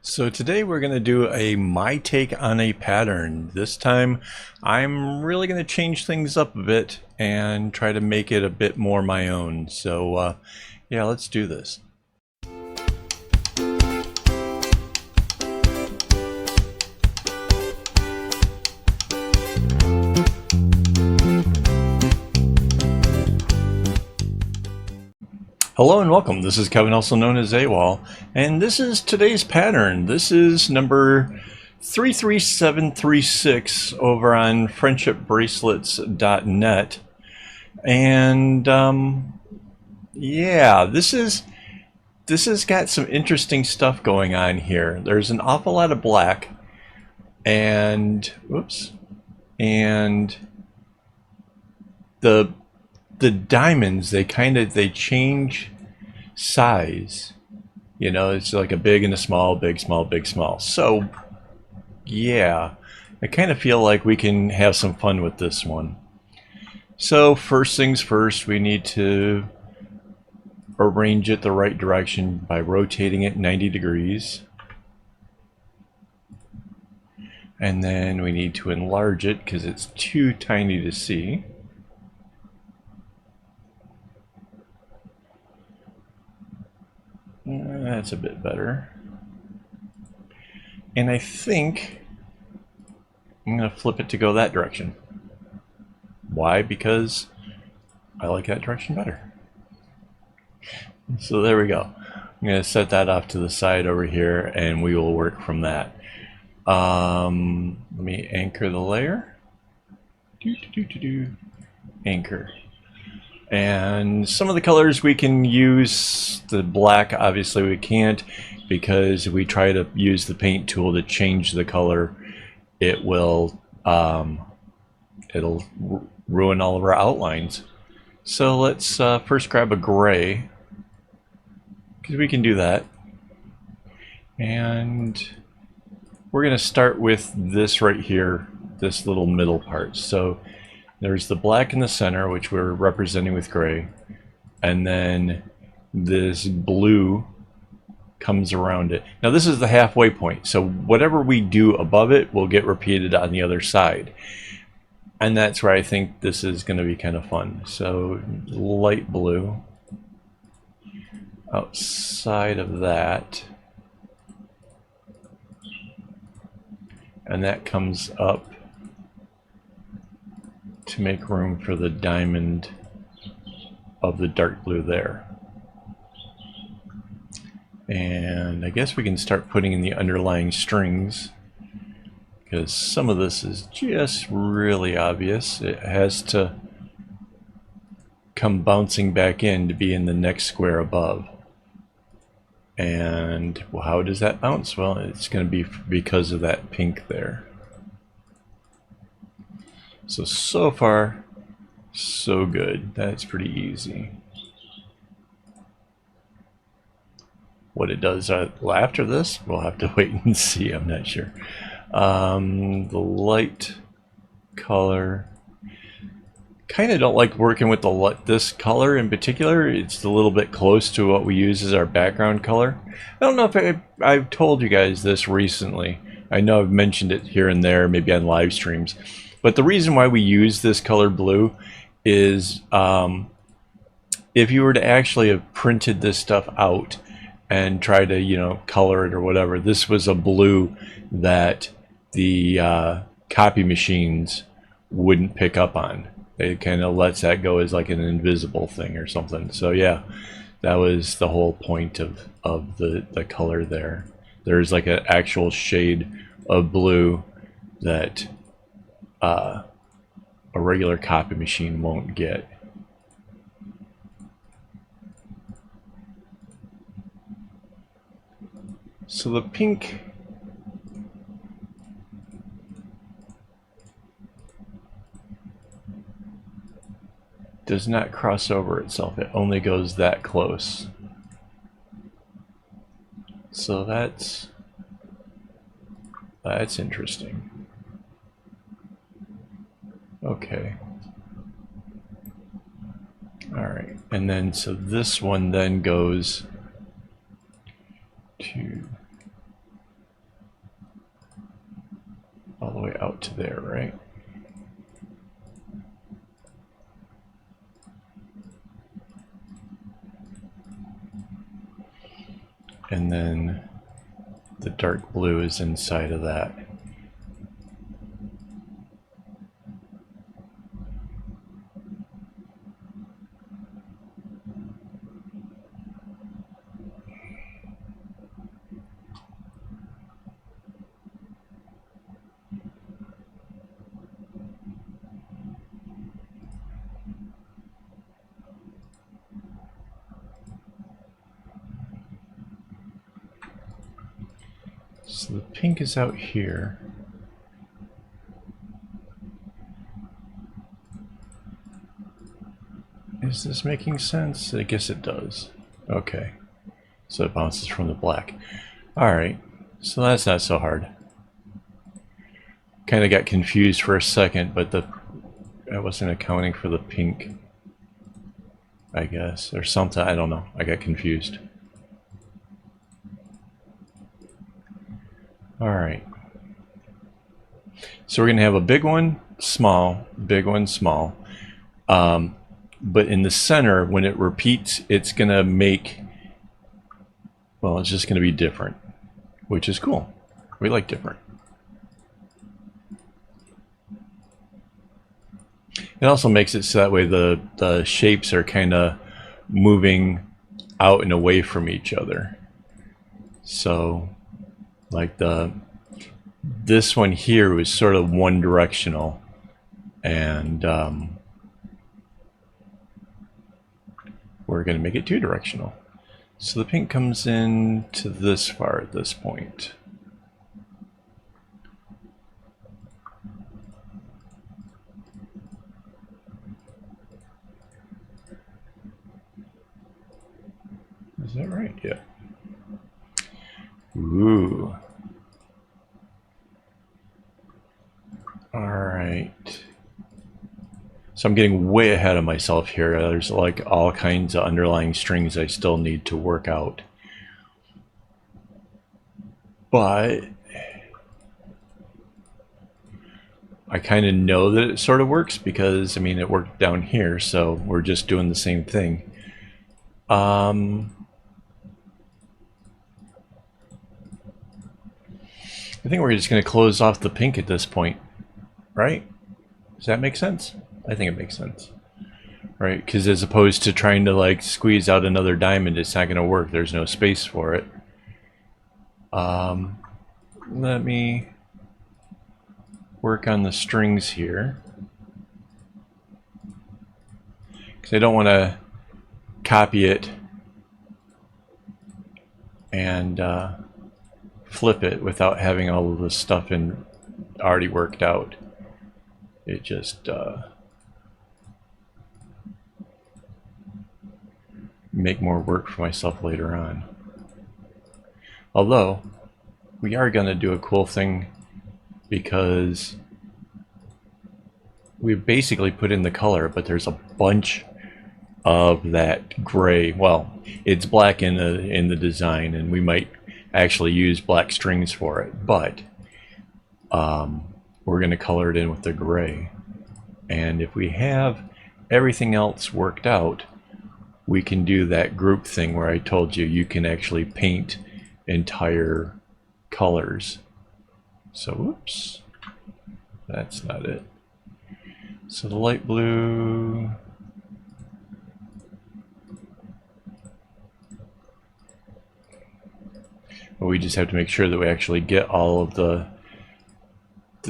So today we're going to do my take on a pattern. This time I'm really going to change things up a bit and try to make it a bit more my own. So yeah, let's do this. Hello and welcome. This is Kevin, also known as AKAAWOL, and this is today's pattern. This is number 33736 over on friendshipbracelets.net. And yeah, this has got some interesting stuff going on here. There's an awful lot of black and whoops, and the diamonds, they change size. You know, it's like a big and a small, big, small, big, small. So yeah, I kind of feel like we can have some fun with this one. So first things first, we need to arrange it the right direction by rotating it 90 degrees. And then we need to enlarge it because it's too tiny to see. That's a bit better. And I think I'm going to flip it to go that direction. Why? Because I like that direction better. So there we go. I'm going to set that off to the side over here and we will work from that. Let me anchor the layer. Anchor. And some of the colors we can use. The black, obviously we can't, because if we try to use the paint tool to change the color, it will it'll ruin all of our outlines. So let's first grab a gray, because we can do that. And we're going to start with this right here, this little middle part. So there's the black in the center, which we're representing with gray, and then this blue comes around it. Now this is the halfway point, so whatever we do above it will get repeated on the other side. And that's where I think this is going to be kind of fun. So light blue outside of that, and that comes up to make room for the diamond of the dark blue there. And I guess we can start putting in the underlying strings, because some of this is just really obvious. It has to come bouncing back in to be in the next square above. And well, how does that bounce? Well, it's going to be because of that pink there. So far, so good. That's pretty easy. What it does after this, we'll have to wait and see. I'm not sure. The light color, kind of don't like working with this color in particular. It's a little bit close to what we use as our background color. I don't know if I've told you guys this recently. I know I've mentioned it here and there, maybe on live streams. But the reason why we use this color blue is if you were to actually have printed this stuff out and try to, you know, color it or whatever, this was a blue that the copy machines wouldn't pick up on. It kind of lets that go as like an invisible thing or something. So yeah, that was the whole point of the color there. There's like an actual shade of blue that a regular copy machine won't get. So the pink does not cross over itself. It only goes that close. So that's interesting. Okay. All right. And then so this one then goes to about to there, right? And then the dark blue is inside of that. So the pink is out here. Is this making sense? I guess it does. Okay. So it bounces from the black. Alright, so that's not so hard. Kind of got confused for a second, but I wasn't accounting for the pink, I guess, or something. I don't know. I got confused. Alright. So we're going to have a big one, small, big one, small. But in the center, when it repeats, it's going to make, well, it's just going to be different, which is cool. We like different. It also makes it so that way the shapes are kind of moving out and away from each other. So, like this one here was sort of one directional, and we're going to make it two directional. So the pink comes in to this far at this point. Is that right? Yeah. Ooh. All right. So I'm getting way ahead of myself here. There's like all kinds of underlying strings I still need to work out. But I kind of know that it sort of works because, I mean, it worked down here, so we're just doing the same thing. I think we're just going to close off the pink at this point, right? Does that make sense? I think it makes sense, right? Because as opposed to trying to like squeeze out another diamond, it's not going to work. There's no space for it. Let me work on the strings here, because I don't want to copy it and flip it without having all of this stuff in already worked out. It just make more work for myself later on. Although we are going to do a cool thing, because we basically put in the color, but there's a bunch of that gray. Well, it's black in the design, and we might actually use black strings for it, but we're going to color it in with the gray. And if we have everything else worked out, we can do that group thing where I told you you can actually paint entire colors. So, oops, that's not it. So the light blue, but we just have to make sure that we actually get all of the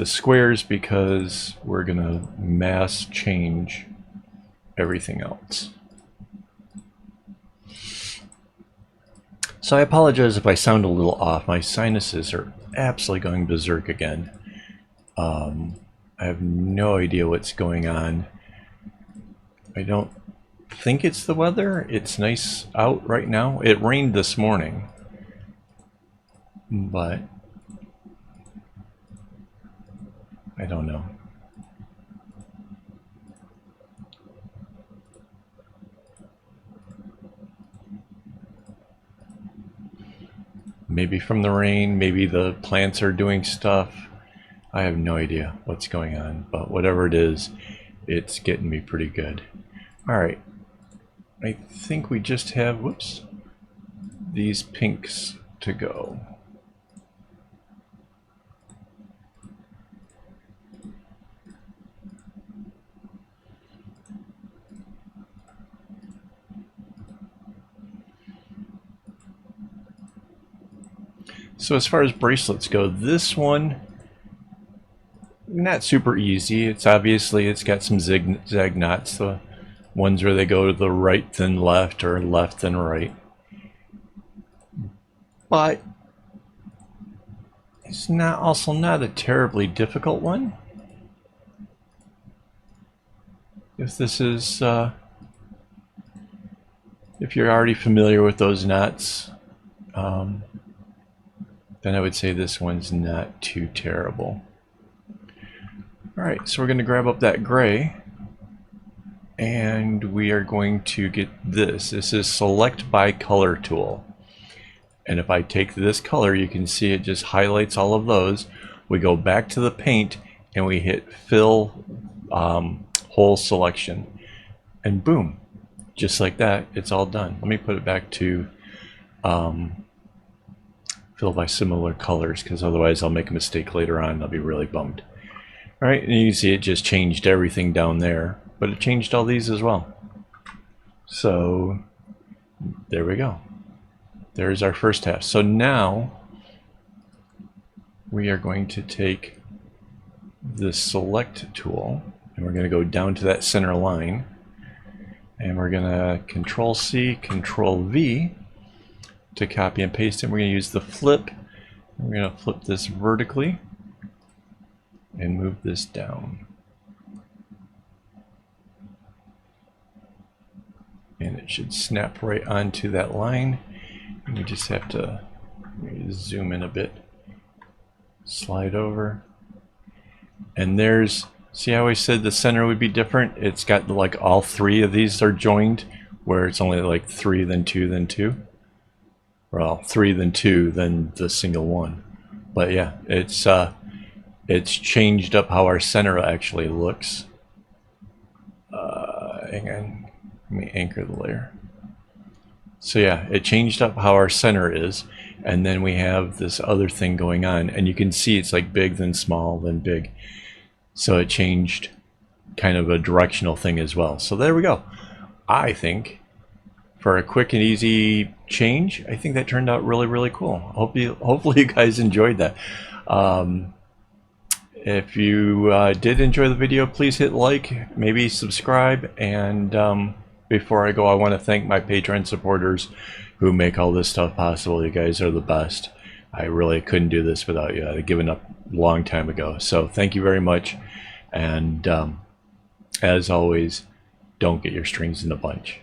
squares, because we're gonna mass change everything else. So I apologize if I sound a little off. My sinuses are absolutely going berserk again. I have no idea what's going on. I don't think it's the weather. It's nice out right now. It rained this morning, but I don't know. Maybe from the rain, maybe the plants are doing stuff. I have no idea what's going on, but whatever it is, it's getting me pretty good. All right, I think we just have, whoops, these pinks to go. So as far as bracelets go, this one, not super easy. It's obviously, it's got some zigzag knots, the ones where they go to the right then left or left then right. But it's also not a terribly difficult one. If this is, if you're already familiar with those knots, then I would say this one's not too terrible. Alright, so we're going to grab up that gray, and we are going to get this. This is Select by Color tool. And if I take this color, you can see it just highlights all of those. We go back to the paint, and we hit Fill Whole Selection. And boom, just like that, it's all done. Let me put it back to fill by similar colors, because otherwise I'll make a mistake later on and I'll be really bummed. Alright, and you can see it just changed everything down there, but it changed all these as well. So there we go. There's our first half. So now we are going to take the Select tool, and we're going to go down to that center line, and we're going to Control C, Control V to copy and paste it. We're going to use the flip. We're going to flip this vertically and move this down. And it should snap right onto that line. And we just have to zoom in a bit, slide over. And there's, see how I said the center would be different? It's got like all three of these are joined, where it's only like 3, then 2, then 2. Well, 3, then 2, then the single one. But yeah, it's changed up how our center actually looks. Hang on, let me anchor the layer. So yeah, it changed up how our center is, and then we have this other thing going on, and you can see it's like big, then small, then big. So it changed kind of a directional thing as well. So there we go. I think for a quick and easy change, I think that turned out really, really cool. Hopefully you guys enjoyed that. If you did enjoy the video, please hit like, maybe subscribe, and before I go, I want to thank my Patreon supporters who make all this stuff possible. You guys are the best. I really couldn't do this without you. I'd given up a long time ago. So thank you very much. And as always, don't get your strings in a bunch.